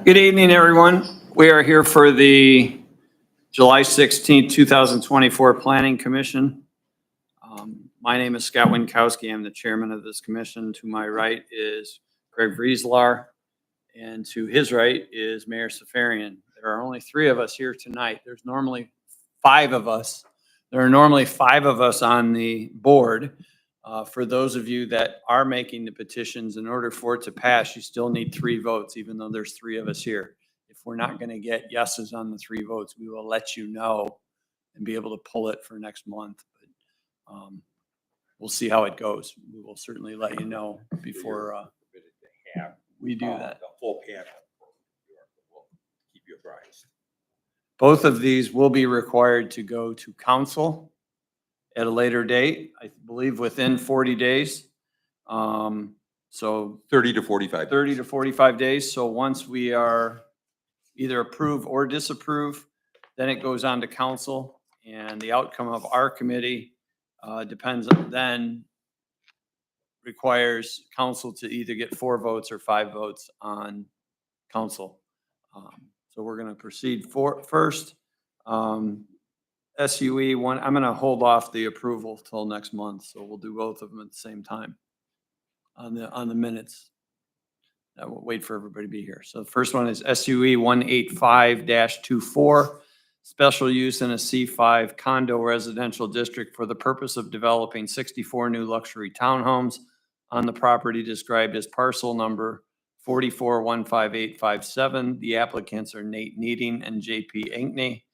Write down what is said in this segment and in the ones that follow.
Good evening, everyone. We are here for the July 16th, 2024 Planning Commission. My name is Scott Winkowski. I'm the chairman of this commission. To my right is Greg Vrieslar, and to his right is Mayor Safarian. There are only three of us here tonight. There's normally five of us. There are normally five of us on the board. For those of you that are making the petitions, in order for it to pass, you still need three votes, even though there's three of us here. If we're not going to get yeses on the three votes, we will let you know and be able to pull it for next month. But we'll see how it goes. We will certainly let you know before we do that. The whole panel will keep you apprised. Both of these will be required to go to council at a later date, I believe within 40 days. So 30 to 45. 30 to 45 days. So once we are either approve or disapprove, then it goes on to council, and the outcome of our committee depends on, then requires council to either get 4 votes or 5 votes on council. So we're going to proceed first. SUE one, I'm going to hold off the approval till next month. So we'll do both of them at the same time on the minutes. I will wait for everybody to be here. So the first one is SUE 185-24, special use in a C5 condo residential district for the purpose of developing 64 new luxury townhomes on the property described as parcel number 4415857. The applicants are Nate Needing and JP Ankney.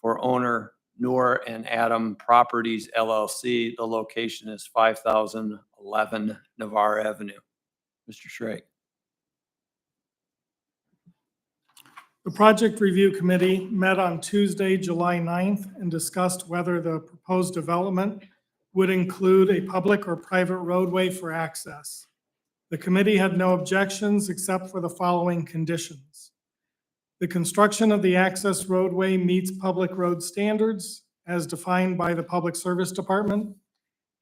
For owner Noor and Adam Properties LLC. The location is 5011 Navarre Avenue. Mr. Schrake. The Project Review Committee met on Tuesday, July 9th, and discussed whether the proposed development would include a public or private roadway for access. The committee had no objections except for the following conditions. The construction of the access roadway meets public road standards as defined by the Public Service Department,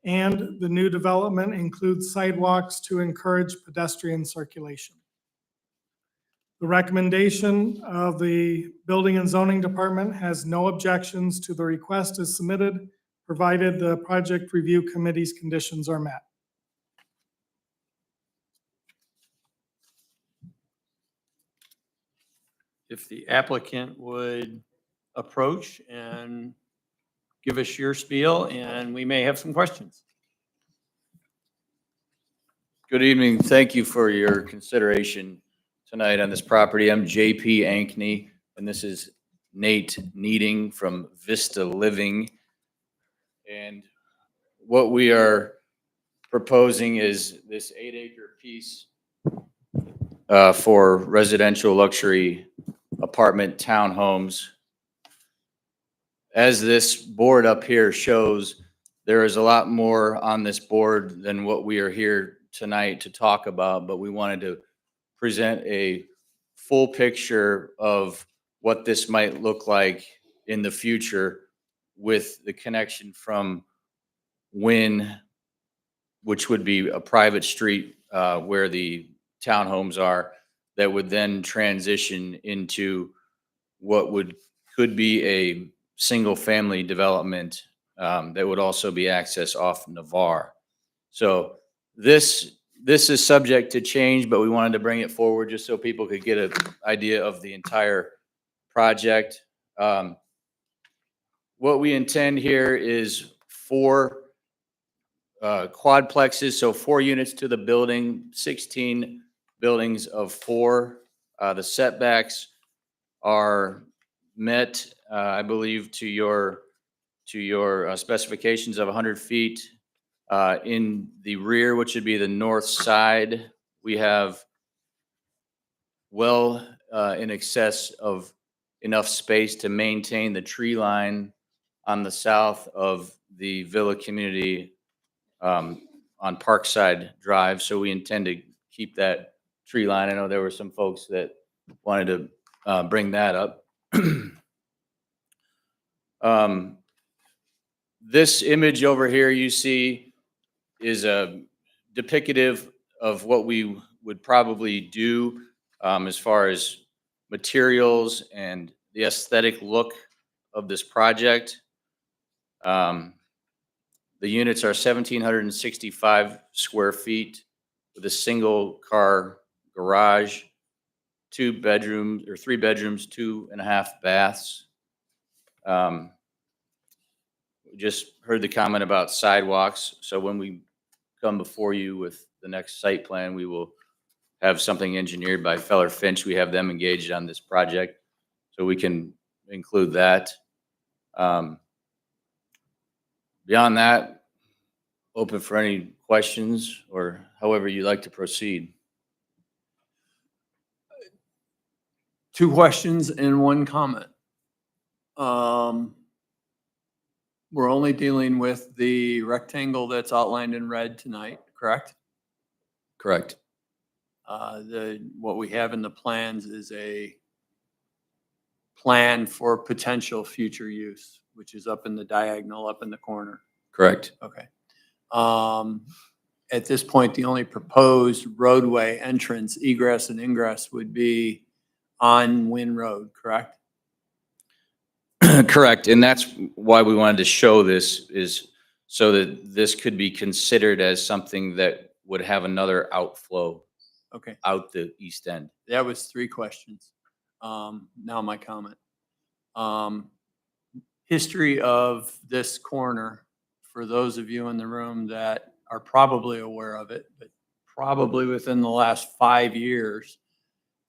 and the new development includes sidewalks to encourage pedestrian circulation. The recommendation of the Building and Zoning Department has no objections to the request as submitted, provided the Project Review Committee's conditions are met. If the applicant would approach and give us your spiel, and we may have some questions. Good evening. Thank you for your consideration tonight on this property. I'm JP Ankney, and this is Nate Needing from Vista Living. And what we are proposing is this 8-acre piece for residential luxury apartment townhomes. As this board up here shows, there is a lot more on this board than what we are here tonight to talk about, but we wanted to present a full picture of what this might look like in the future with the connection from Wynn, which would be a private street where the townhomes are, that would then transition into what could be a single family development that would also be accessed off Navarre. So this is subject to change, but we wanted to bring it forward just so people could get an idea of the entire project. What we intend here is 4 quadplexes, so 4 units to the building, 16 buildings of 4. The setbacks are met, I believe, to your specifications of 100 feet. In the rear, which would be the north side, we have well in excess of enough space to maintain the tree line on the south of the Villa community on Parkside Drive. So we intend to keep that tree line. I know there were some folks that wanted to bring that up. This image over here you see is a duplicative of what we would probably do as far as materials and the aesthetic look of this project. The units are 1,765 square feet with a single car garage, 2 bedrooms or 3 bedrooms, 2.5 baths. We just heard the comment about sidewalks. So when we come before you with the next site plan, we will have something engineered by Feller Finch. We have them engaged on this project, so we can include that. Beyond that, open for any questions or however you'd like to proceed. 2 questions and 1 comment. We're only dealing with the rectangle that's outlined in red tonight, correct? Correct. What we have in the plans is a plan for potential future use, which is up in the diagonal, up in the corner. Correct. Okay. At this point, the only proposed roadway entrance, egress and ingress would be on Wynn Road, correct? Correct. And that's why we wanted to show this, is so that this could be considered as something that would have another outflow Okay, out the east end. that was 3 questions. Now my comment. History of this corner, for those of you in the room that are probably aware of it, but probably within the last 5 years,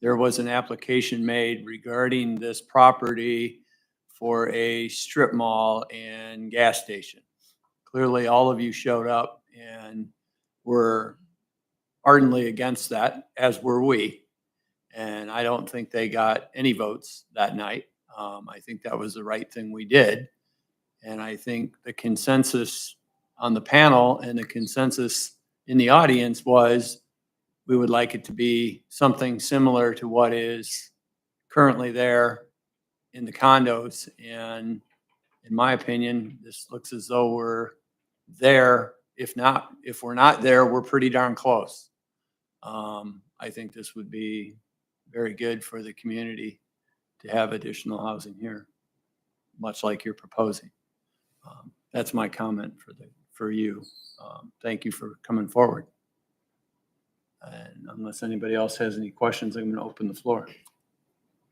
there was an application made regarding this property for a strip mall and gas station. Clearly, all of you showed up and were ardently against that, as were we. And I don't think they got any votes that night. I think that was the right thing we did. And I think the consensus on the panel and the consensus in the audience was we would like it to be something similar to what is currently there in the condos. And in my opinion, this looks as though we're there. If we're not there, we're pretty darn close. I think this would be very good for the community to have additional housing here, much like you're proposing. That's my comment for you. Thank you for coming forward. And unless anybody else has any questions, I'm going to open the floor.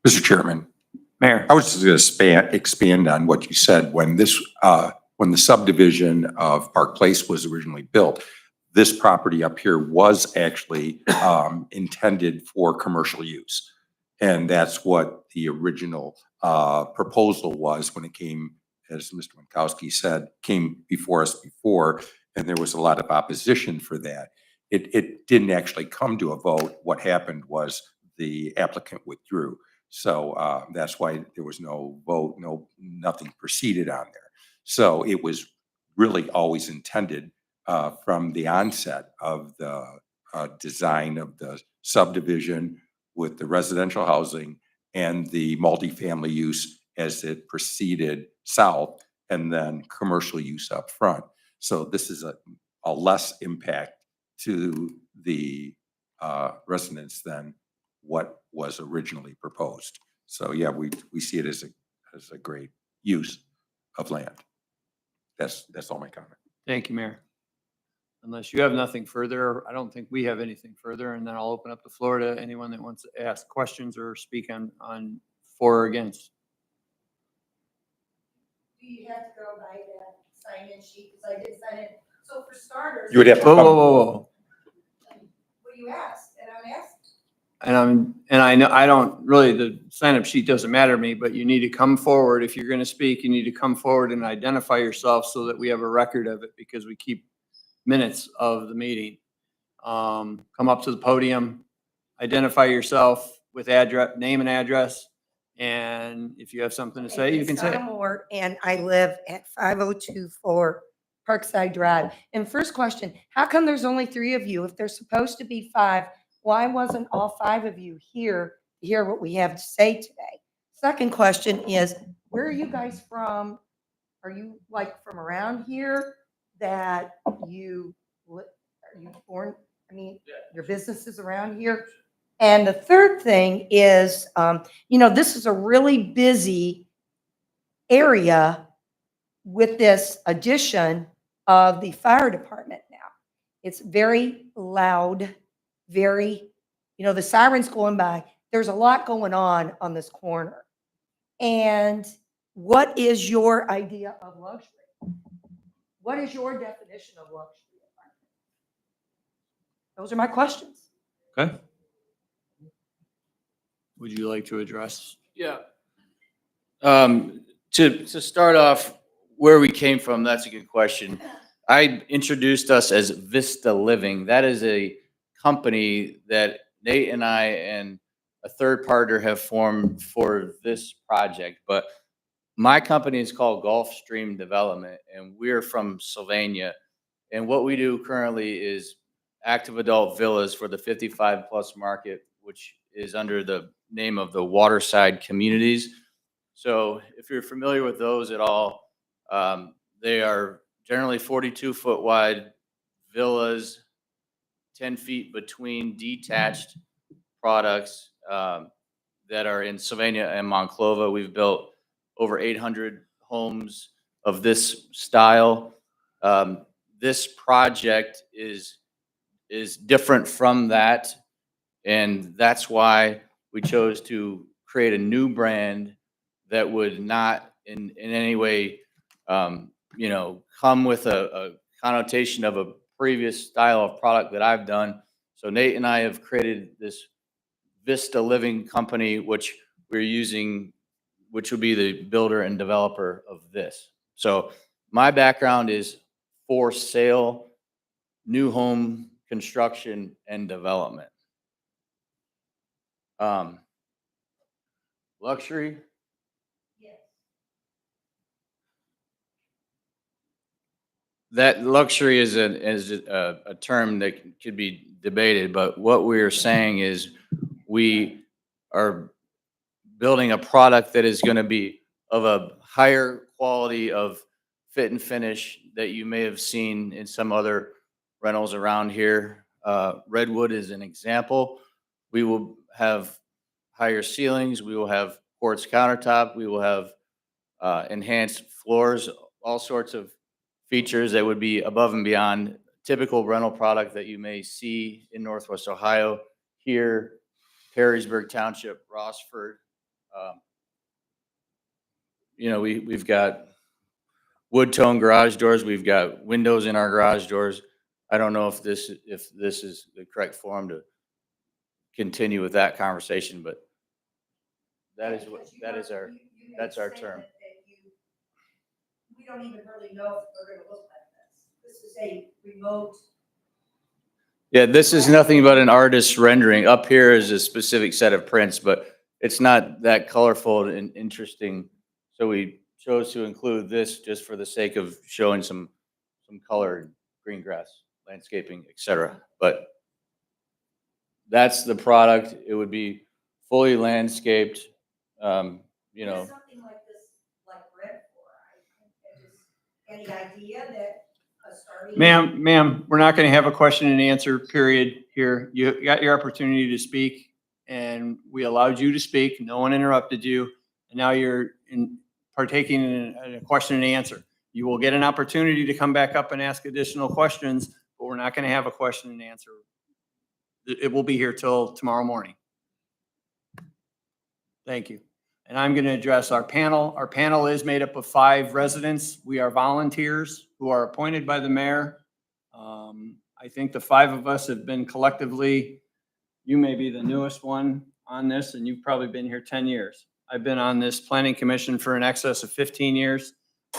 Mr. Chairman, Mayor. I was just going to expand on what you said. When the subdivision of Park Place was originally built, this property up here was actually intended for commercial use. And that's what the original proposal was when it came, as Mr. Winkowski said, came before us before, and there was a lot of opposition for that. It didn't actually come to a vote. What happened was the applicant withdrew. So that's why there was no vote, nothing proceeded on there. So it was really always intended from the onset of the design of the subdivision with the residential housing and the multifamily use as it proceeded south, and then commercial use up front. So this is a less impact to the residents than what was originally proposed. So yeah, we see it as a great use of land. That's all my comment. Thank you, Mayor. Unless you have nothing further, I don't think we have anything further, and then I'll open up the floor to anyone that wants to ask questions or speak on for or against. Do you have to go by that sign-in sheet? Because I did sign it. So for starters. You would have to Whoa, come- whoa, whoa, whoa. Well, you asked, and I'm asking. And I know, I don't really, the sign-up sheet doesn't matter to me, but you need to come forward. If you're going to speak, you need to come forward and identify yourself so that we have a record of it, because we keep minutes of the meeting. Come up to the podium, identify yourself with address, name and address. And if you have something to say, you can say it. Donna Moore, and I live at 5024 Parkside Drive. And first question, how come there's only 3 of you? If there's supposed to be 5, why wasn't all 5 of you here to hear what we have to say today? Second question is, where are you guys from? Are you like from around here that you, Are you born, I mean, your business is around here? And the third thing is, this is a really busy area with this addition of the fire department now. It's very loud, very, the sirens going by. There's a lot going on this corner. And what is your idea of luxury? What is your definition of luxury? Those are my questions. Okay. Would you like to address? Yeah. To start off where we came from, that's a good question. I introduced us as Vista Living. That is a company that Nate and I and a third partner have formed for this project. But my company is called Gulfstream Development, and we're from Sylvania. And what we do currently is active adult villas for the 55 plus market, which is under the name of the Waterside Communities. So if you're familiar with those at all, they are generally 42-foot wide villas, 10 feet between detached products that are in Sylvania and Monclova. We've built over 800 homes of this style. This project is different from that, and that's why we chose to create a new brand that would not in any way, come with a connotation of a previous style of product that I've done. So Nate and I have created this Vista Living company, which we're using, which would be the builder and developer of this. So my background is for sale, new home construction and development. Luxury. That luxury is a term that could be debated, but what we're saying is we are building a product that is going to be of a higher quality of fit and finish that you may have seen in some other rentals around here. Redwood is an example. We will have higher ceilings. We will have quartz countertop. We will have enhanced floors, all sorts of features that would be above and beyond typical rental product that you may see in Northwest Ohio, here, Perrysburg Township, Rossford. We've got wood tone garage doors. We've got windows in our garage doors. I don't know if this is the correct forum to continue with that conversation, but that's our term. We don't even really know if they're going to look like this. This is a remote. Yeah, this is nothing but an artist's rendering. Up here is a specific set of prints, but it's not that colorful and interesting. So we chose to include this just for the sake of showing some color, green grass, landscaping, etc. But that's the product. It would be fully landscaped. Something like this, like red for. Any idea that a starting? Ma'am, we're not going to have a question and answer period here. You got your opportunity to speak, and we allowed you to speak. No one interrupted you. And now you're partaking in a question and answer. You will get an opportunity to come back up and ask additional questions, but we're not going to have a question and answer. It will be here till tomorrow morning. Thank you. And I'm going to address our panel. Our panel is made up of 5 residents. We are volunteers who are appointed by the mayor. I think the 5 of us have been collectively, you may be the newest one on this, and you've probably been here 10 years. I've been on this planning commission for in excess of 15 years.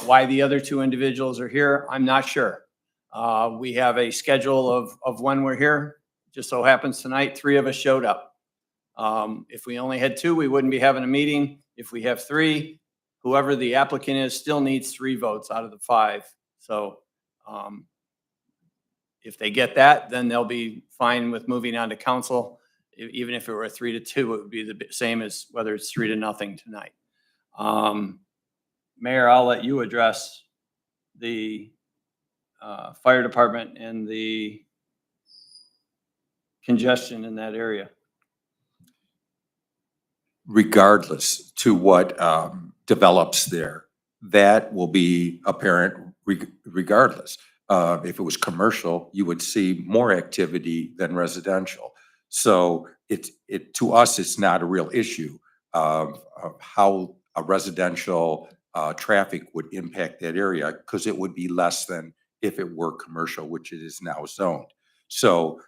Why the other 2 individuals are here, I'm not sure. We have a schedule of when we're here. Just so happens tonight, 3 of us showed up. If we only had 2, we wouldn't be having a meeting. If we have 3, whoever the applicant is still needs 3 votes out of the 5. So if they get that, then they'll be fine with moving on to council. Even if it were a 3-2, it would be the same as whether it's 3-0 tonight. Mayor, I'll let you address the fire department and the congestion in that area. Regardless to what develops there, that will be apparent regardless. If it was commercial, you would see more activity than residential. So to us, it's not a real issue of how a residential traffic would impact that area, because it would be less than if it were commercial, which it is now zoned. So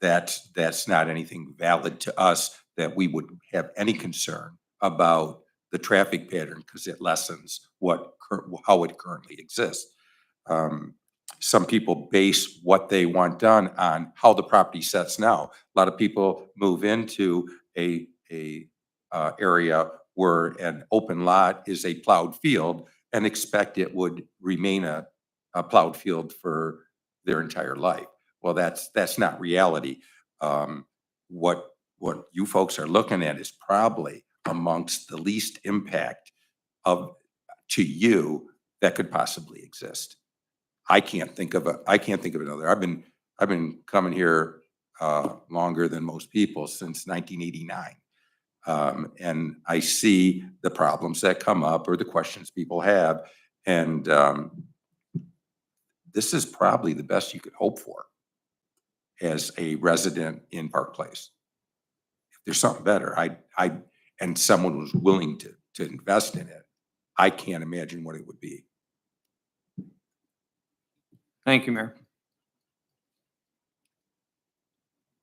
that's not anything valid to us that we would have any concern about the traffic pattern, because it lessens how it currently exists. Some people base what they want done on how the property sets now. A lot of people move into a area where an open lot is a plowed field and expect it would remain a plowed field for their entire life. Well, that's not reality. What you folks are looking at is probably amongst the least impact to you that could possibly exist. I can't think of another. I've been coming here longer than most people, since 1989. And I see the problems that come up or the questions people have. And this is probably the best you could hope for as a resident in Park Place. If there's something better, and someone was willing to invest in it, I can't imagine what it would be. Thank you, Mayor.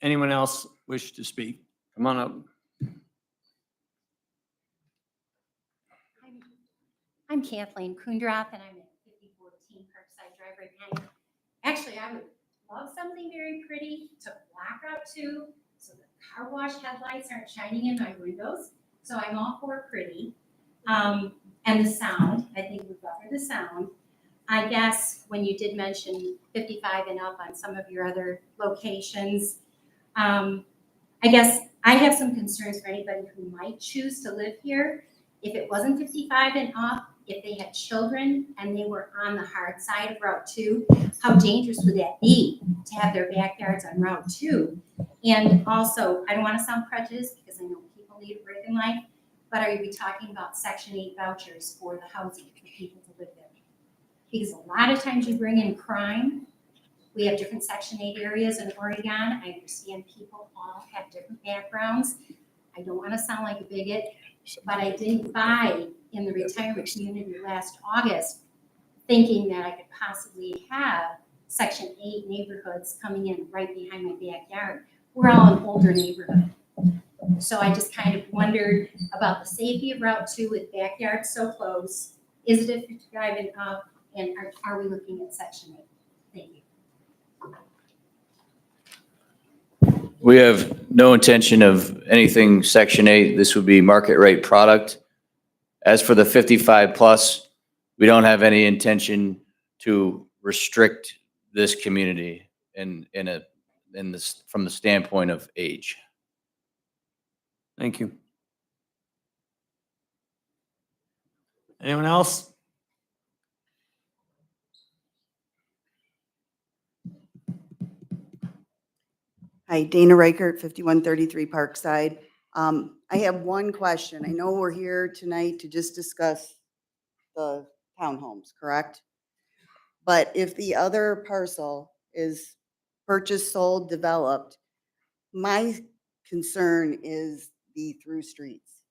Anyone else wish to speak? Come on up. I'm Kathleen Kundroth, and I'm at 5014 Parkside Drive right behind you. Actually, I would love something very pretty to block Route 2 so the car wash headlights aren't shining in my windows. So I'm all for pretty. And the sound, I think we buffer the sound. I guess when you did mention 55 and up on some of your other locations, I guess I have some concerns for anybody who might choose to live here. If it wasn't 55 and up, if they had children and they were on the hard side of Route 2, how dangerous would that be to have their backyards on Route 2? And also, I don't want to sound prejudiced because I know people need a break in life, but are we talking about Section 8 vouchers for the housing for people to live there? Because a lot of times you bring in crime. We have different Section 8 areas in Oregon. I understand people all have different backgrounds. I don't want to sound like a bigot, but I didn't buy in the retirement community last August thinking that I could possibly have Section 8 neighborhoods coming in right behind my backyard. We're all an older neighborhood. So I just kind of wondered about the safety of Route 2 with backyards so close. Is it 55 and up? And are we looking at Section 8? Thank you. We have no intention of anything Section 8. This would be market rate product. As for the 55 plus, we don't have any intention to restrict this community from the standpoint of age. Thank you. Anyone else? Hi, Dana Reichert, 5133 Parkside. I have one question. I know we're here tonight to just discuss the townhomes, correct? But if the other parcel is purchased, sold, developed, my concern is the through streets.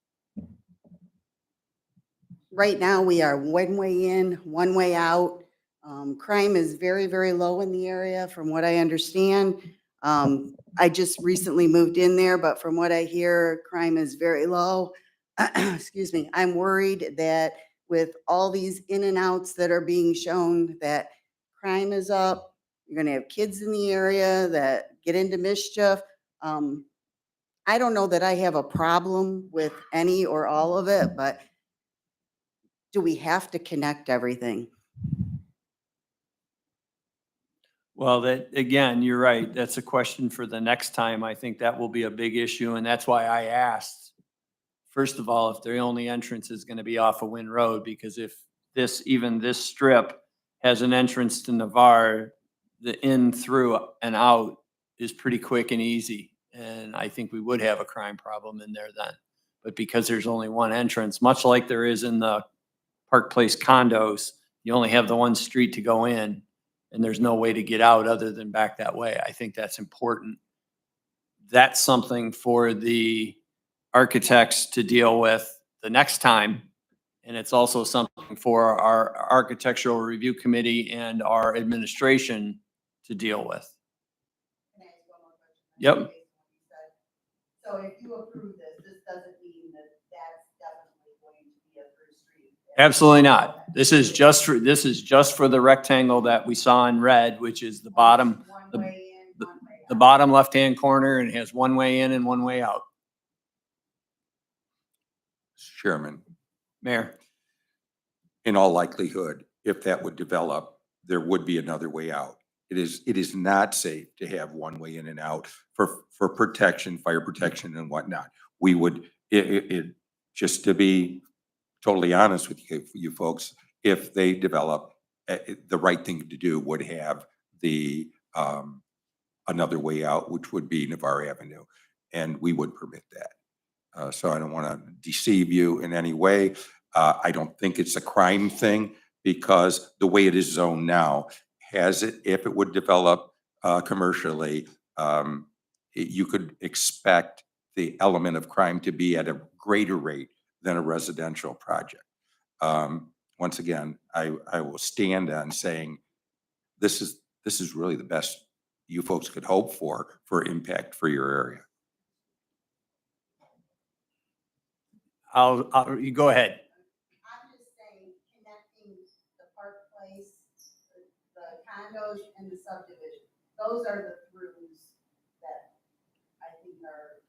Right now, we are one way in, one way out. Crime is very, very low in the area, from what I understand. I just recently moved in there, but from what I hear, crime is very low. Excuse me. I'm worried that with all these in and outs that are being shown, that crime is up. You're going to have kids in the area that get into mischief. I don't know that I have a problem with any or all of it, but do we have to connect everything? Well, that, again, you're right. That's a question for the next time. I think that will be a big issue, and that's why I asked, first of all, if the only entrance is going to be off of Wynn Road, because if even this strip has an entrance to Navarre, the in, through, and out is pretty quick and easy. And I think we would have a crime problem in there then. But because there's only one entrance, much like there is in the Park Place condos, you only have the one street to go in, and there's no way to get out other than back that way. I think that's important. That's something for the architects to deal with the next time. And it's also something for our architectural review committee and our administration to deal with. Can I ask one more question? Yep. Based on what you said? So if you approve this doesn't mean that that's definitely going to be a through street? Absolutely not. This is just for the rectangle that we saw in red, which is the bottom, One way in, one way the out. bottom left-hand corner, and it has one way in and one way out. Mr. Chairman, Mayor, in all likelihood, if that would develop, there would be another way out. It is not safe to have one way in and out for protection, fire protection and whatnot. We would, just to be totally honest with you folks, if they develop, the right thing to do would have the, another way out, which would be Navarre Avenue, and we would permit that. So I don't want to deceive you in any way. I don't think it's a crime thing because the way it is zoned now has it, if it would develop commercially, you could expect the element of crime to be at a greater rate than a residential project. Once again, I will stand on saying this is really the best you folks could hope for impact for your area. you go ahead. I'm just saying, connecting the Park Place, the condos and the subdivision, those are the throughs that I think are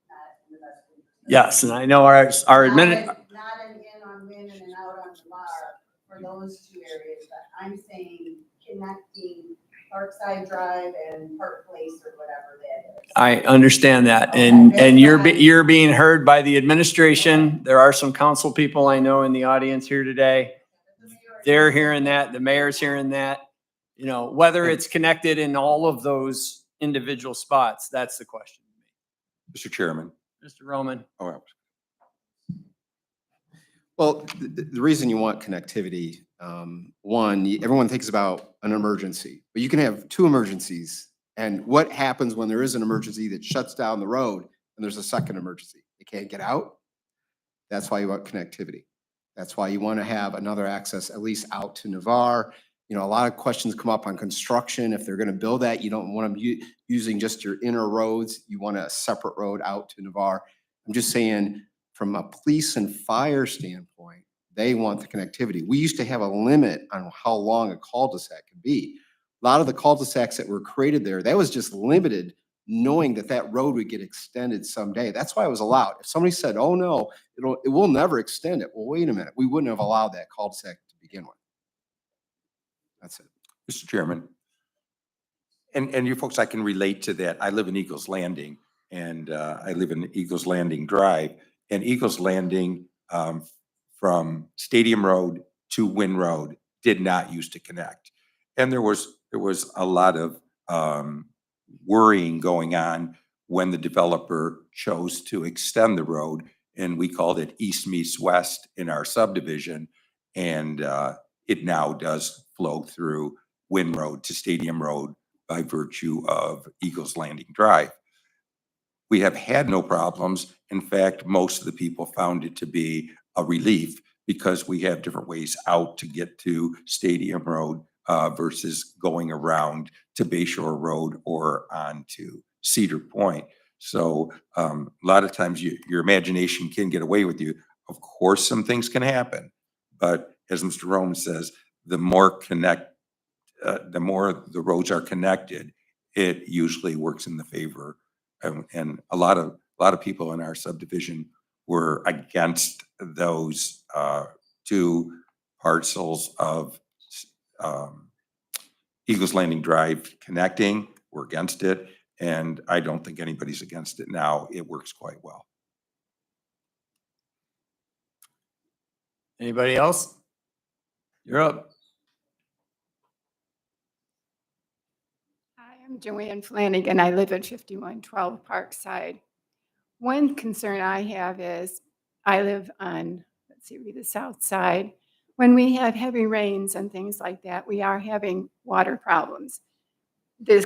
not in the best interest. Yes, and I know our Not an in on Wynn and an out on the bar for those two areas, but I'm saying connecting Parkside Drive and Park Place or whatever that is. I understand that, and you're being heard by the administration. There are some council people I know in the audience here today. They're hearing that, the mayor's hearing that. You know, whether it's connected in all of those individual spots, that's the question. Mr. Chairman. Mr. Roman? Oh, Well, the reason you want connectivity, one, everyone thinks about an emergency, but you can have two emergencies. And what happens when there is an emergency that shuts down the road and there's a second emergency? They can't get out. That's why you want connectivity. That's why you want to have another access, at least out to Navarre. You know, a lot of questions come up on construction. If they're going to build that, you don't want them using just your inner roads. You want a separate road out to Navarre. I'm just saying, from a police and fire standpoint, they want the connectivity. We used to have a limit on how long a cul-de-sac could be. A lot of the cul-de-sacs that were created there, that was just limited, knowing that that road would get extended someday. That's why it was allowed. If somebody said, oh no, it will never extend it. Well, wait a minute. We wouldn't have allowed that cul-de-sac to begin with. That's it. Mr. Chairman. And you folks, I can relate to that. I live in Eagles Landing and I live in Eagles Landing Drive, and Eagles Landing from Stadium Road to Wynn Road did not used to connect. And there was a lot of worrying going on when the developer chose to extend the road, and we called it East meets West in our subdivision. And it now does flow through Wynn Road to Stadium Road by virtue of Eagles Landing Drive. We have had no problems. In fact, most of the people found it to be a relief because we have different ways out to get to Stadium Road versus going around to Bayshore Road or on to Cedar Point. So a lot of times your imagination can get away with you. Of course, some things can happen, but as Mr. Roman says, the more the roads are connected, it usually works in the favor. And a lot of people in our subdivision were against those two parcels of Eagles Landing Drive connecting. We're against it, and I don't think anybody's against it now. It works quite well. Anybody else? You're up. I'm Joanne Flanagan. I live at 5112 Parkside. One concern I have is I live on, let's see, the south side. When we have heavy rains and things like that, we are having water problems. There's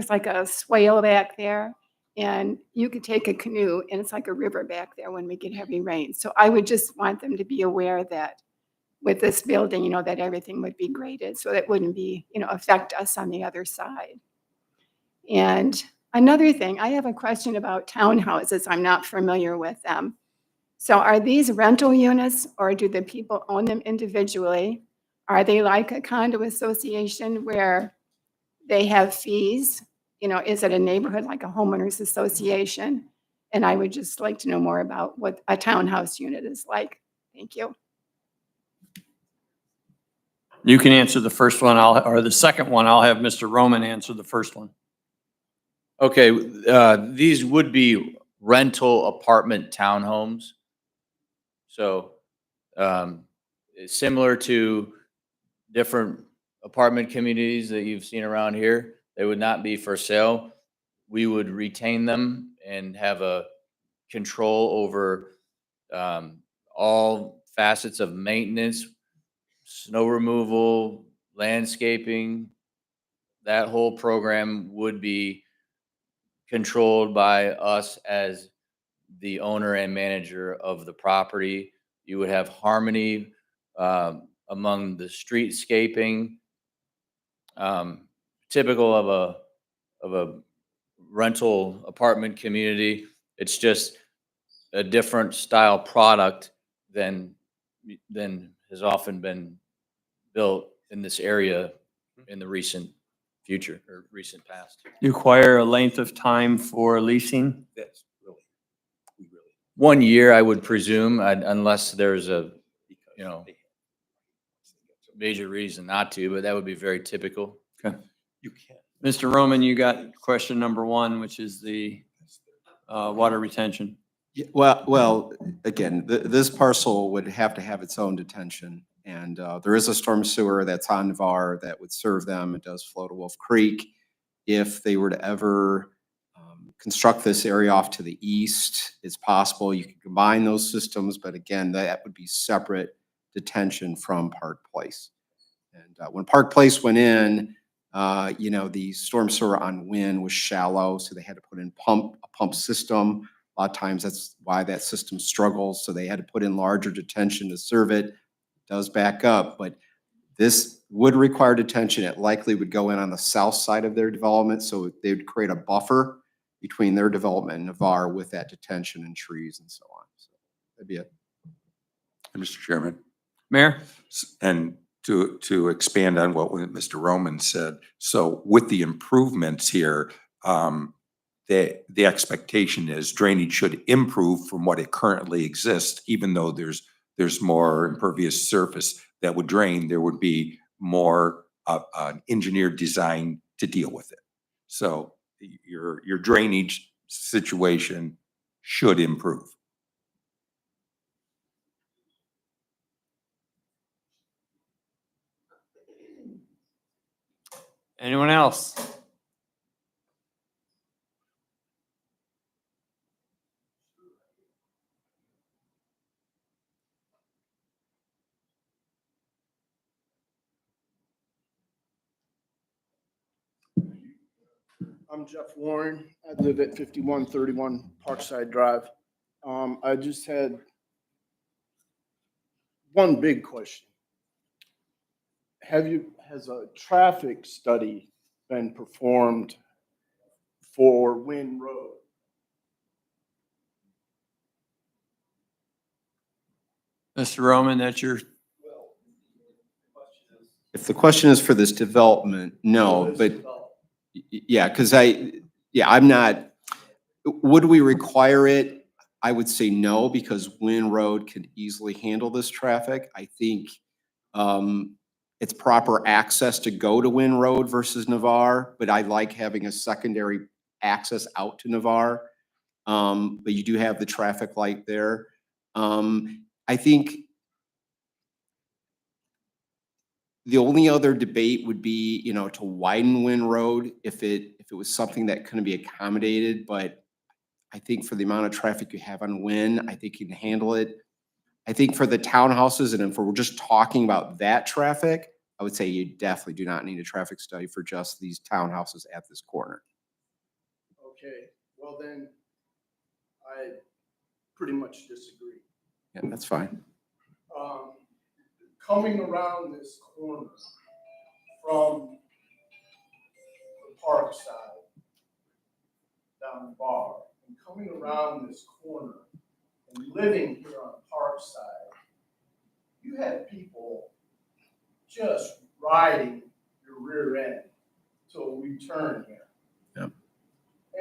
like a swale back there, and you could take a canoe and it's like a river back there when we get heavy rain. So I would just want them to be aware that with this building, that everything would be graded so that wouldn't be, affect us on the other side. And another thing, I have a question about townhouses. I'm not familiar with them. So are these rental units or do the people own them individually? Are they like a condo association where they have fees? Is it a neighborhood like a homeowners association? And I would just like to know more about what a townhouse unit is like. Thank you. You can answer the first one, or the second one. I'll have Mr. Roman answer the first one. Okay, these would be rental apartment townhomes. So, similar to different apartment communities that you've seen around here, they would not be for sale. We would retain them and have a control over all facets of maintenance, snow removal, landscaping. That whole program would be controlled by us as the owner and manager of the property. You would have harmony among the streetscaping, typical of a rental apartment community. It's just a different style product than has often been built in this area in the recent future or recent past. You require a length of time for leasing? That's really, we really. 1 year, I would presume, unless there's a, major reason not to, but that would be very typical. You can't. Mr. Roman, you got question number one, which is the water retention. Yeah, well, again, this parcel would have to have its own detention. And there is a storm sewer that's on Navarre that would serve them. It does flow to Wolf Creek. If they were to ever construct this area off to the east, it's possible you could combine those systems. But again, that would be separate detention from Park Place. And when Park Place went in, the storm sewer on Wynn was shallow, so they had to put in a pump system. A lot of times that's why that system struggles. So they had to put in larger detention to serve it. It does back up, but this would require detention. It likely would go in on the south side of their development. So they would create a buffer between their development and Navarre with that detention and trees and so on. So that'd be it. Mr. Chairman. Mayor? And to expand on what Mr. Roman said, so with the improvements here, the expectation is drainage should improve from what it currently exists, even though there's more impervious surface that would drain, there would be more engineered design to deal with it. So your drainage situation should improve. Anyone else? I'm Jeff Warren. I live at 5131 Parkside Drive. I just had one big question. Has a traffic study been performed for Wynn Road? Mr. Roman, that's your, If the question is for this development, no, but yeah, because I'm not, would we require it? I would say no, because Wynn Road could easily handle this traffic. I think it's proper access to go to Wynn Road versus Navarre, but I like having a secondary access out to Navarre. But you do have the traffic light there. I think The only other debate would be, you know, to widen Wynn Road if it was something that couldn't be accommodated, but I think for the amount of traffic you have on Wynn, I think you can handle it. I think for the townhouses, and if we're just talking about that traffic, I would say you definitely do not need a traffic study for just these townhouses at this corner. Okay, well then, I pretty much disagree. Yeah, that's fine. Coming around this corner from the park side, down the bar, and coming around this corner and living here on Park side, you had people just riding your rear end till we turn here. Yep.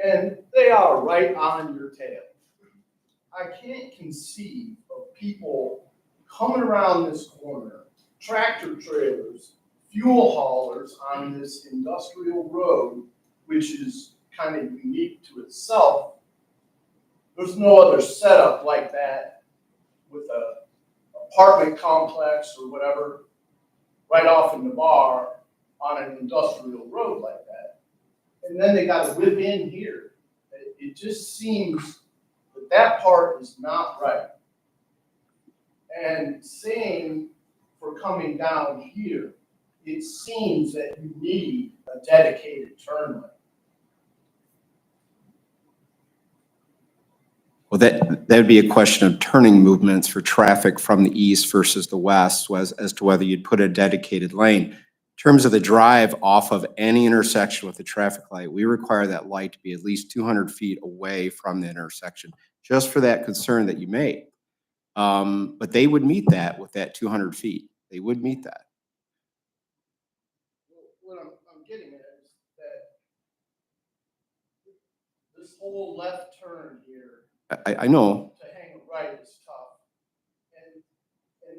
And they are right on your tail. I can't conceive of people coming around this corner, tractor trailers, fuel haulers on this industrial road, which is kind of unique to itself. There's no other setup like that with a apartment complex or whatever right off in the bar on an industrial road like that. And then they got to whip in here. It just seems that that part is not right. And same for coming down here, it seems that you need a dedicated turn lane. Well, that would be a question of turning movements for traffic from the east versus the west, as to whether you'd put a dedicated lane. In terms of the drive off of any intersection with a traffic light, we require that light to be at least 200 feet away from the intersection, just for that concern that you made. But they would meet that with that 200 feet. They would meet that. What I'm getting at is that this whole left turn here I know. to hang a right is tough. And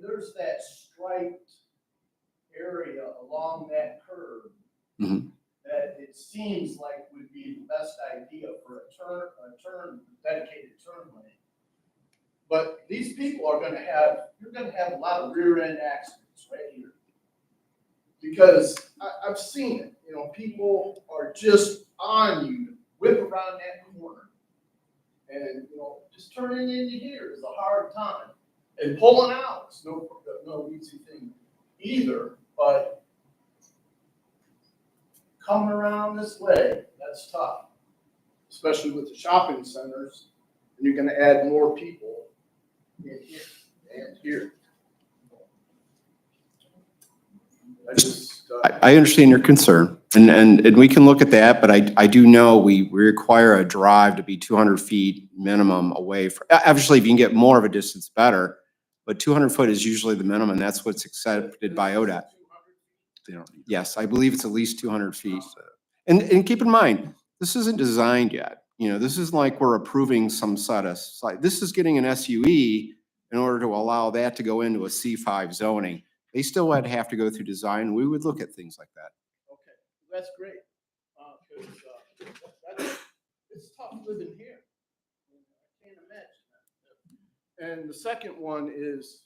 there's that striped area along that curve Mhm. that it seems like would be the best idea for a dedicated turn lane. But these people are you're gonna have a lot of rear end accidents right here. Because I've seen it, you know, people are just on you to whip around that corner. And, you know, just turning into here is a hard time. And pulling out is no easy thing either, but coming around this way, that's tough. Especially with the shopping centers, and you're gonna add more people in here and here. I understand your concern, and we can look at that, but I do know we require a drive to be 200 feet minimum away from, obviously, if you can get more of a distance, better, but 200 foot is usually the minimum, that's what's accepted by ODOT. You know, yes, I believe it's at least 200 feet. And keep in mind, this isn't designed yet. You know, this isn't like we're approving some sort of, this is getting an SUE in order to allow that to go into a C5 zoning. They still would have to go through design. We would look at things like that. Okay, that's great. Because it's tough living here. I can't imagine that. And the second one is,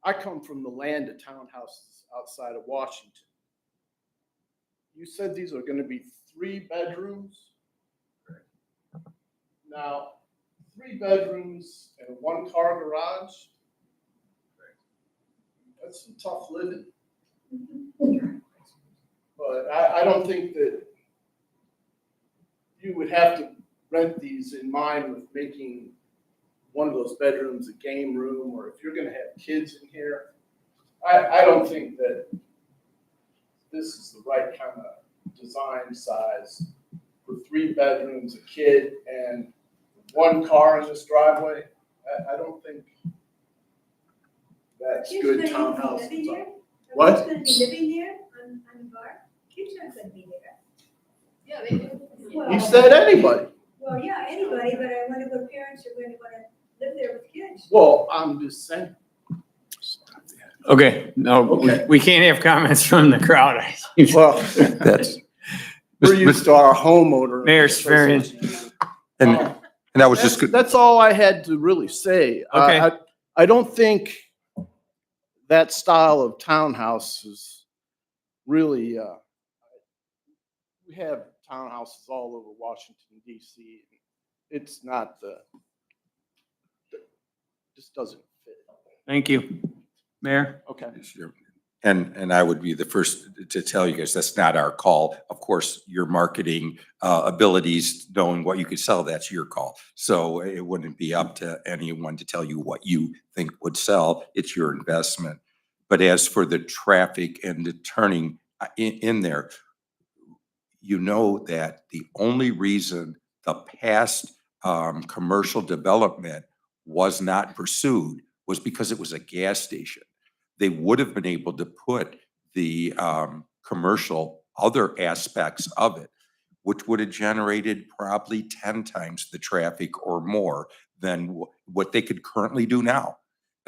I come from the land of townhouses outside of Washington. You said these are gonna be 3 bedrooms? Now, 3 bedrooms and a 1-car garage? That's some tough living. But I don't think that you would have to rent these in mind with making one of those bedrooms a game room, or if you're gonna have kids in here. I don't think that this is the right kind of design size for 3 bedrooms, a kid, and 1 car in this driveway. I don't think that's good townhouse design. What? Kids gonna be living there on the bar? Kids aren't gonna be there. Yeah, they do. You said anybody. Well, yeah, anybody, but I wonder what parents are going to wanna live there with kids. Well, I'm just saying. Okay, no, Okay. we can't have comments from the crowd. Well, That's, we're used to our homeowner. Mayor Sperry. and I was just, That's all I had to really say. Okay. I don't think that style of townhouse is really, we have townhouses all over Washington DC. It's not just doesn't fit. Thank you. Mayor? Okay. Sure. And I would be the first to tell you guys, that's not our call. Of course, your marketing abilities, knowing what you could sell, that's your call. So it wouldn't be up to anyone to tell you what you think would sell. It's your investment. But as for the traffic and the turning in there, you know that the only reason the past commercial development was not pursued was because it was a gas station. They would have been able to put the commercial other aspects of it, which would have generated probably 10 times the traffic or more than what they could currently do now.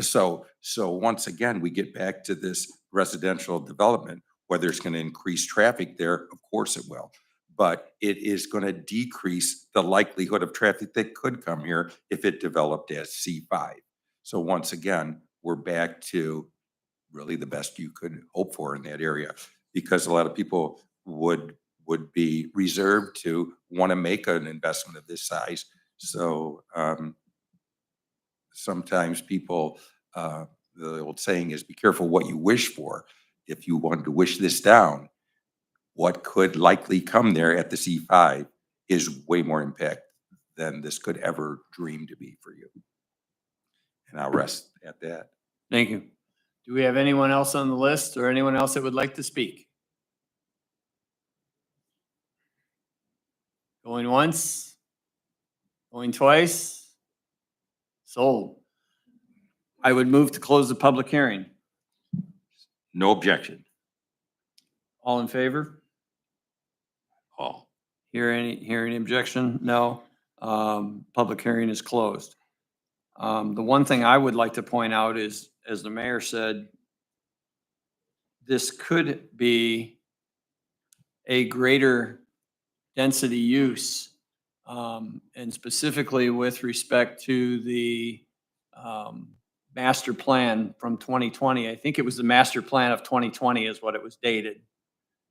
So once again, we get back to this residential development, whether it's going to increase traffic there, of course it will. But it is going to decrease the likelihood of traffic that could come here if it developed as C5. So once again, we're back to really the best you could hope for in that area, because a lot of people would be reserved to want to make an investment of this size. So sometimes people, the old saying is, be careful what you wish for. If you wanted to wish this down, what could likely come there at the C5 is way more impact than this could ever dream to be for you. And I'll rest at that. Thank you. Do we have anyone else on the list or anyone else that would like to speak? Going once? Going twice? Sold. I would move to close the public hearing. No objection. All in favor? All. Hear any objection? No. Public hearing is closed. The one thing I would like to point out is, as the mayor said, this could be a greater density use, and specifically with respect to the master plan from 2020. I think it was the master plan of 2020 is what it was dated,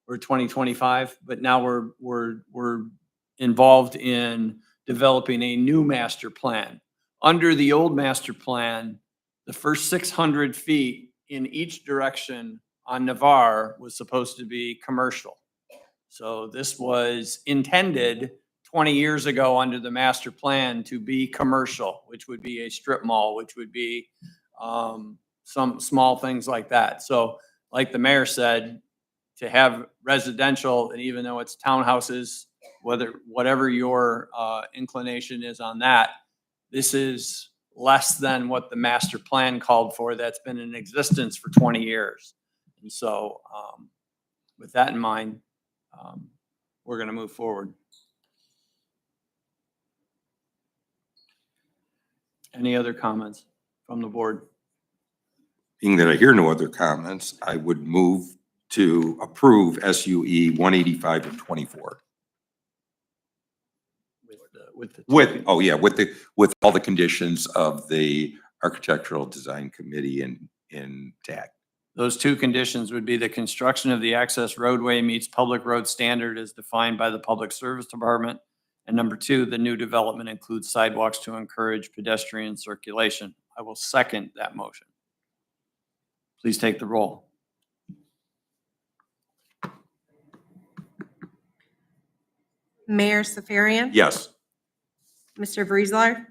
or 2025. But now we're involved in developing a new master plan. Under the old master plan, the first 600 feet in each direction on Navarre was supposed to be commercial. So this was intended 20 years ago under the master plan to be commercial, which would be a strip mall, which would be some small things like that. So like the mayor said, to have residential, and even though it's townhouses, whatever your inclination is on that, this is less than what the master plan called for that's been in existence for 20 years. And so with that in mind, we're going to move forward. Any other comments from the board? Being that I hear no other comments, I would move to approve SUE 185 of 24. With all the conditions of the Architectural Design Committee intact. Those two conditions would be the construction of the access roadway meets public road standard as defined by the Public Service Department. And number two, the new development includes sidewalks to encourage pedestrian circulation. I will second that motion. Please take the roll. Mayor Safarian? Yes. Mr. Briesler?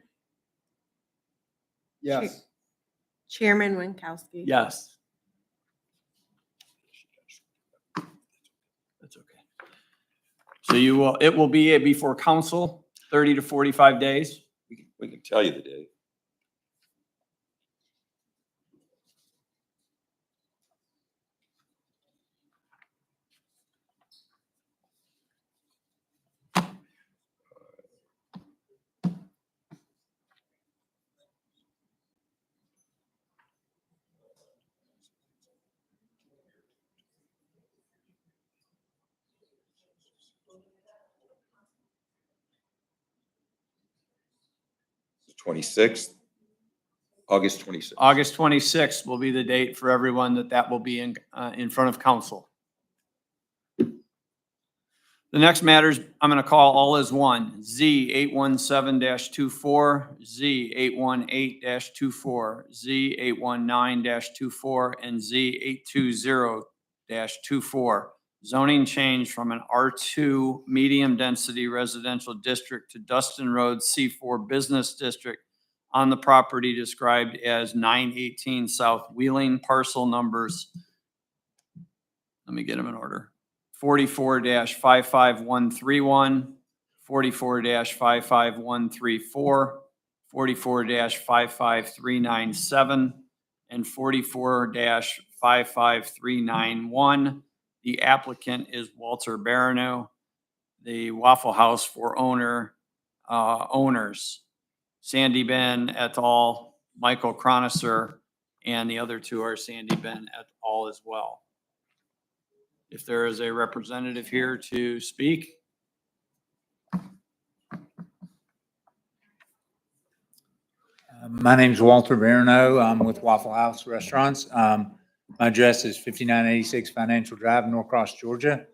Yes. Chairman Winkowski? Yes. That's okay. So it will be before council, 30 to 45 days. We can tell you the day. The 26th, August 26th. August 26th will be the date for everyone that will be in front of council. The next matters, I'm going to call all as one. Z 817-24, Z 818-24, Z 819-24, and Z 820-24. Zoning change from an R2 medium-density residential district to Dustin Road C4 Business District on the property described as 918 South Wheeling, parcel numbers. Let me get them in order. 44-55131, 44-55134, 44-55397, and 44-55391. The applicant is Walter Barano, the Waffle House for owners, Sandy Ben et al., Michael Cronister, and the other two are Sandy Ben et al. As well. If there is a representative here to speak. My name's Walter Barano. I'm with Waffle House Restaurants. My address is 5986 Financial Drive, Norcross, Georgia.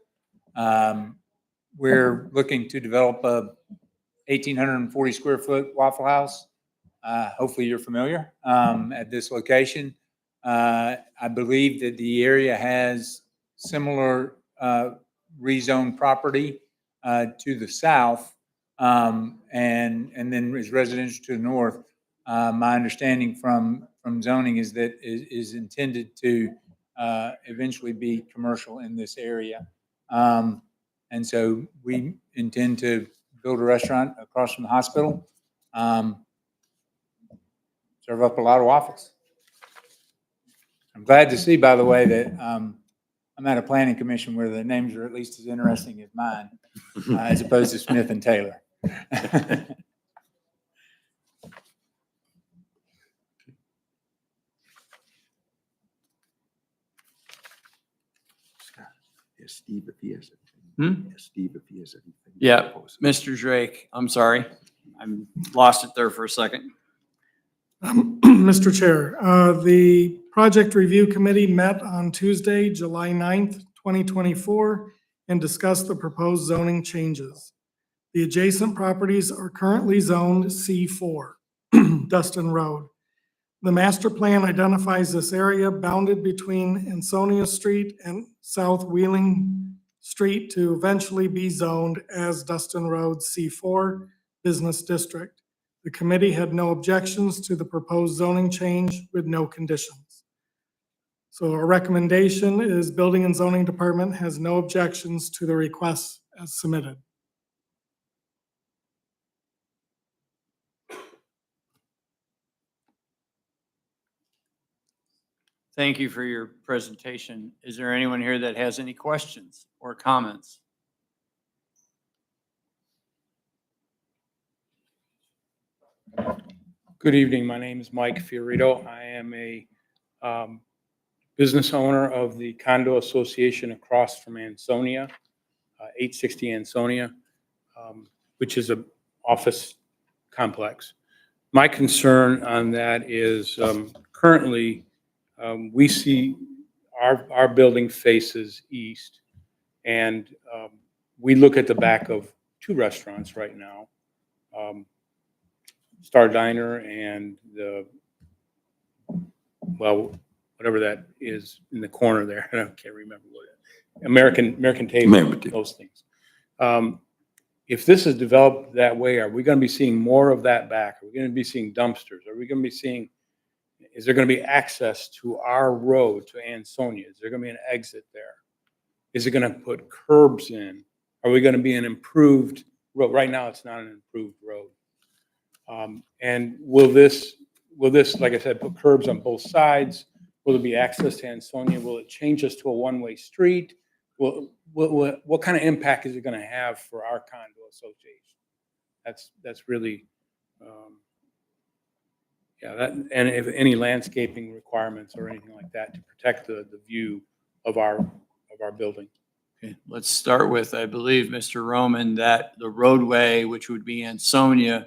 We're looking to develop a 1,840 square foot Waffle House. Hopefully you're familiar at this location. I believe that the area has similar rezoned property to the south, and then is residential to the north. My understanding from zoning is that is intended to eventually be commercial in this area. And so we intend to build a restaurant across from the hospital, serve up a lot of waffles. I'm glad to see, by the way, that I'm at a planning commission where the names are at least as interesting as mine, as opposed to Smith and Taylor. Yes, Steve, if he has Hmm? anything. Yes, Steve, if he has anything. Yeah, Mr. Drake, I'm sorry. I lost it there for a second. Mr. Chair, the Project Review Committee met on Tuesday, July 9th, 2024, and discussed the proposed zoning changes. The adjacent properties are currently zoned C4, Dustin Road. The master plan identifies this area bounded between Ansonia Street and South Wheeling Street to eventually be zoned as Dustin Road C4 Business District. The committee had no objections to the proposed zoning change with no conditions. So our recommendation is Building and Zoning Department has no objections to the requests as submitted. Thank you for your presentation. Is there anyone here that has any questions or comments? Good evening. My name is Mike Fiorito. I am a business owner of the condo association across from Ansonia, 860 Ansonia, which is an office complex. My concern on that is currently we see our building faces east, and we look at the back of two restaurants right now. Star Diner and whatever that is in the corner there. I can't remember what it is. American Table, those things. If this is developed that way, are we going to be seeing more of that back? Are we going to be seeing dumpsters? Are we going to be seeing, is there going to be access to our road to Ansonia? Is there going to be an exit there? Is it going to put curbs in? Are we going to be an improved road? Right now, it's not an improved road. And will this, like I said, put curbs on both sides? Will there be access to Ansonia? Will it change us to a one-way street? What kind of impact is it going to have for our condo association? That's really, and if any landscaping requirements or anything like that to protect the view of our building. Okay, let's start with, I believe, Mr. Roman, that the roadway, which would be Ansonia,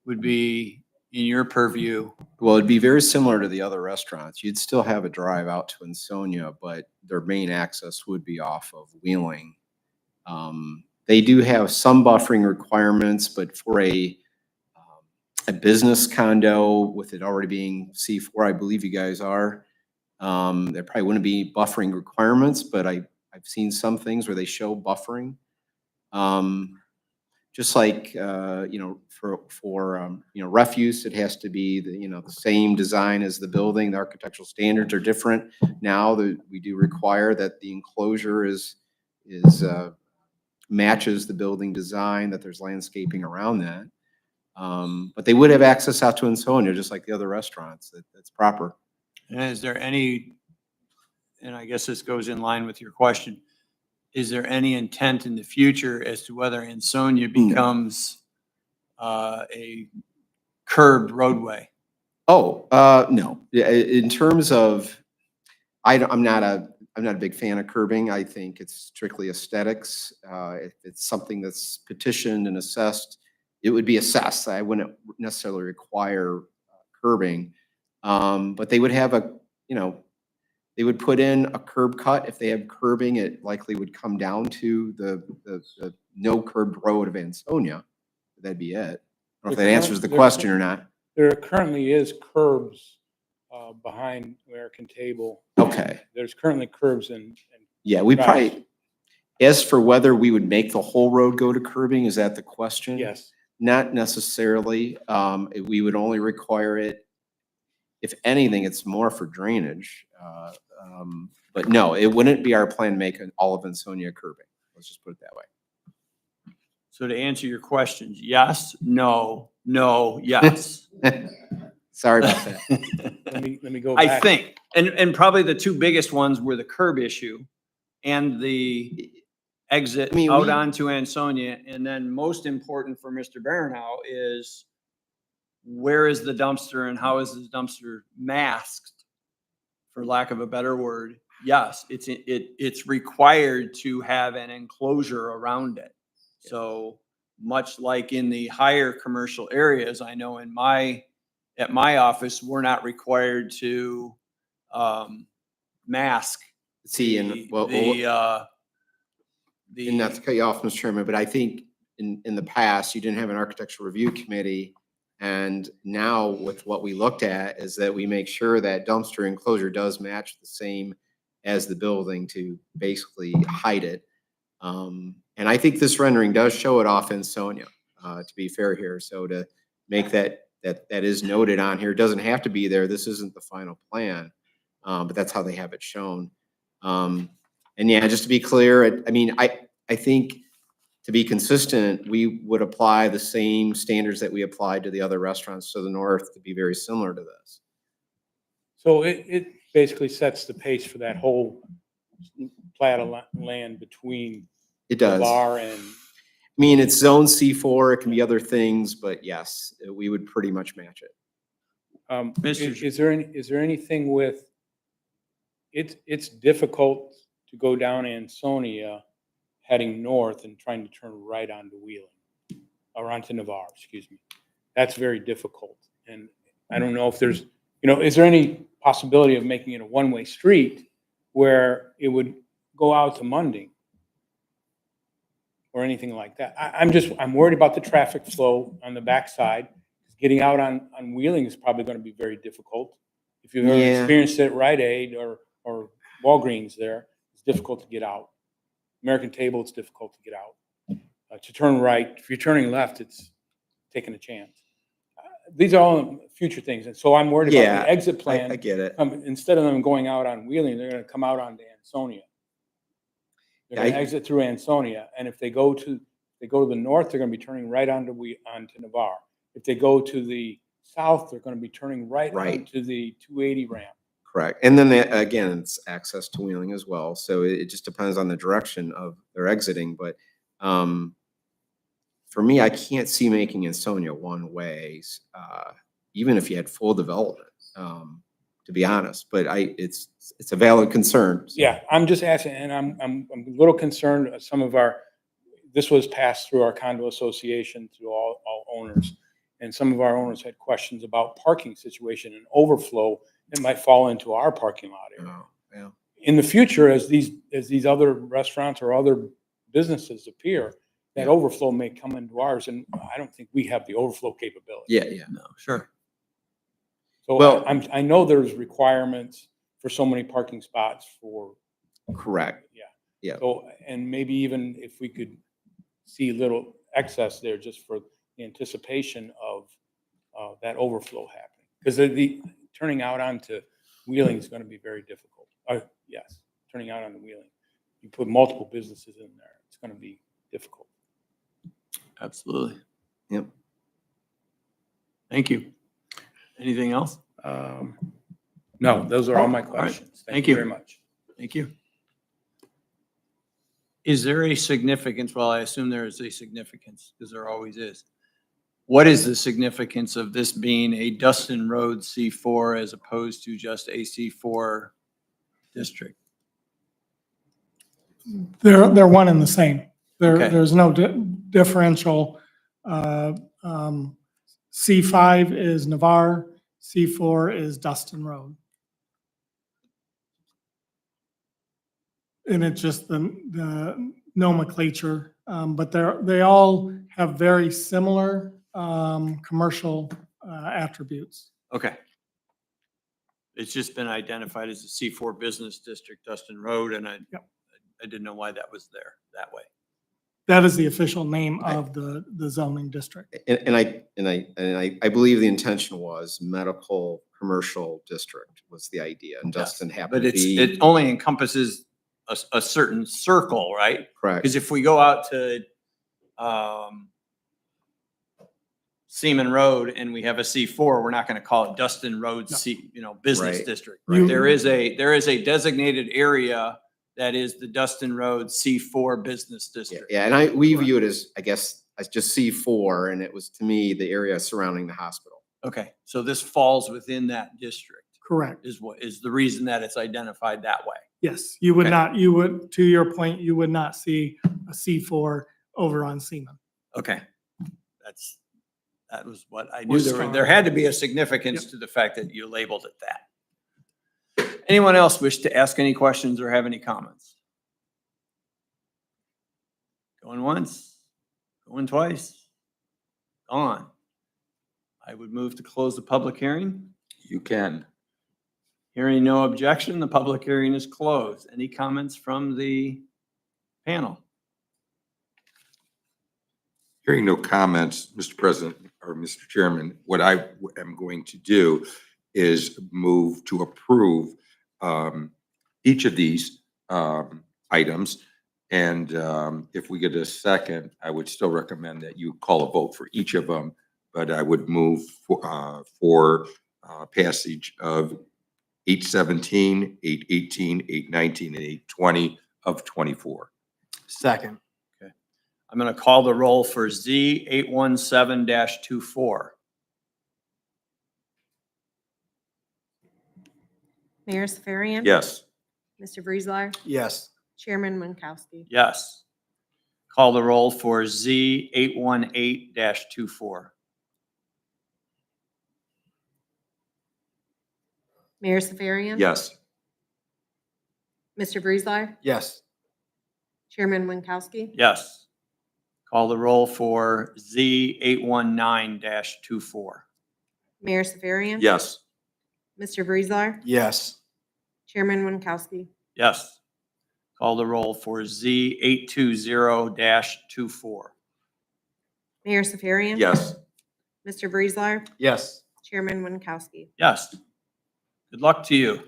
would be in your purview. Well, it'd be very similar to the other restaurants. You'd still have a drive out to Ansonia, but their main access would be off of Wheeling. They do have some buffering requirements, but for a business condo with it already being C4, I believe you guys are, there probably wouldn't be buffering requirements, but I've seen some things where they show buffering. Just like, for refuse, it has to be the same design as the building. The architectural standards are different now. We do require that the enclosure matches the building design, that there's landscaping around that. But they would have access out to Ansonia, just like the other restaurants. That's proper. And is there any, and I guess this goes in line with your question, is there any intent in the future as to whether Ansonia becomes a curbed roadway? Oh, no. Yeah, in terms of, I'm not a big fan of curbing. I think it's strictly aesthetics. If it's something that's petitioned and assessed, it would be assessed. I wouldn't necessarily require curbing. But they would have they would put in a curb cut. If they have curbing, it likely would come down to the no curbed road of Ansonia. That'd be it. I don't know if that answers the question or not. There currently is curbs behind American Table. Okay. There's currently curbs in. Yeah, we Right. probably, as for whether we would make the whole road go to curbing, is that the question? Yes. Not necessarily. We would only require it, if anything, it's more for drainage. But no, it wouldn't be our plan to make all of Ansonia curbing. Let's just put it that way. So to answer your questions, yes, no, yes. Sorry about that. Let me go back. I think, and probably the two biggest ones were the curb issue and the exit I mean, out we- onto Ansonia. And then most important for Mr. Baranow is where is the dumpster and how is the dumpster masked? For lack of a better word, yes, it's required to have an enclosure around it. So much like in the higher commercial areas, I know at my office, we're not required to mask See, and and not to cut you off, Mr. Chairman, but I think in the past, you didn't have an architectural review committee. And now with what we looked at is that we make sure that dumpster enclosure does match the same as the building to basically hide it. And I think this rendering does show it off in Sonia, to be fair here. So to make that is noted on here, it doesn't have to be there. This isn't the final plan, but that's how they have it shown. And yeah, just to be clear, I think to be consistent, we would apply the same standards that we applied to the other restaurants to the north to be very similar to this. So it basically sets the pace for that whole plat of land between It the does. bar and. I mean, it's zone C4, it can be other things, but yes, we would pretty much match it. Is there anything with, it's difficult to go down Ansonia heading north and trying to turn right onto Wheeling, or onto Navarre, excuse me. That's very difficult. And I don't know if there's, is there any possibility of making it a one-way street where it would go out to Munding? Or anything like that. I'm worried about the traffic flow on the backside. Getting out on Wheeling is probably going to be very difficult. If you've ever Yeah. experienced it at Rite Aid or Walgreens there, it's difficult to get out. American Table, it's difficult to get out. To turn right, if you're turning left, it's taking a chance. These are all future things. And so I'm worried about the exit plan. I get it. Instead of them going out on Wheeling, they're going to come out onto Ansonia. They're going to exit through Ansonia, and if they go to the north, they're going to be turning right onto Navarre. If they go to the south, they're going to be turning right onto the 280 ramp. Correct. And then again, it's access to Wheeling as well. So it just depends on the direction of their exiting. But for me, I can't see making Ansonia one way, even if you had full development, to be honest. But it's a valid concern. Yeah, I'm just asking, and I'm a little concerned. This was passed through our condo association to all owners, and some of our owners had questions about parking situation and overflow that might fall into our parking lot area. Oh, yeah. In the future, as these other restaurants or other businesses appear, that overflow may come into ours, and I don't think we have the overflow capability. Yeah. No, sure. So Well- I know there's requirements for so many parking spots for, Correct. yeah. Yeah. So, and maybe even if we could see a little excess there just for the anticipation of that overflow happening. Because the turning out onto Wheeling is going to be very difficult. Yes, turning out onto Wheeling. You put multiple businesses in there, it's going to be difficult. Absolutely. Yep. Thank you. Anything else? No, those are all my All right. questions. Thank you you. very much. Thank you. Is there a significance? Well, I assume there is a significance, because there always is. What is the significance of this being a Dustin Road C4 as opposed to just a C4 district? They're one and the same. Okay. There's no differential. C5 is Navarre, C4 is Dustin Road. And it's just the nomenclature, but they all have very similar commercial attributes. Okay. It's just been identified as a C4 business district, Dustin Road, and I didn't know why that was there that way. That is the official name of the zoning district. And I believe the intention was medical commercial district was the idea, and Dustin happened But to be. it only encompasses a certain circle, right? Correct. Because if we go out to Seaman Road and we have a C4, we're not going to call it Dustin Road business Right. district. You- There is a designated area that is the Dustin Road C4 business district. Yeah, and we view it as, I guess, as just C4, and it was to me the area surrounding the hospital. Okay, so this falls within that district Correct. is the reason that it's identified that way. Yes, you would Okay. not, you would, to your point, you would not see a C4 over on Seaman. Okay, that was what I Or knew. Star. There had to be a significance to the fact that you labeled it that. Anyone else wish to ask any questions or have any comments? Going once, going twice, gone. I would move to close the public hearing. You can. Hearing no objection, the public hearing is closed. Any comments from the panel? Hearing no comments, Mr. President or Mr. Chairman, what I am going to do is move to approve each of these items. And if we get a second, I would still recommend that you call a vote for each of them, but I would move for passage of 817, 818, 819, and 820 of 24. Second. Okay. I'm going to call the roll for Z 817-24. Mayor Safarian? Yes. Mr. Vreezeler? Yes. Chairman Winkowski? Yes. Call the roll for Z 818-24. Mayor Safarian? Yes. Mr. Vreezeler? Yes. Chairman Winkowski? Yes. Call the roll for Z 819-24. Mayor Safarian? Yes. Mr. Vreezeler? Yes. Chairman Winkowski? Yes. Call the roll for Z 820-24. Mayor Safarian? Yes. Mr. Vreezeler? Yes. Chairman Winkowski? Yes. Good luck to you.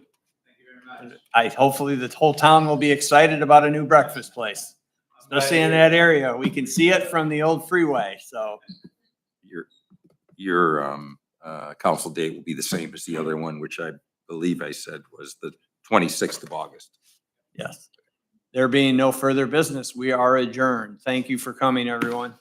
Hopefully the whole town will be excited about a new breakfast place, especially in that area. We can see it from the old freeway, so. Your council date will be the same as the other one, which I believe I said was the 26th of August. Yes. There being no further business, we are adjourned. Thank you for coming, everyone.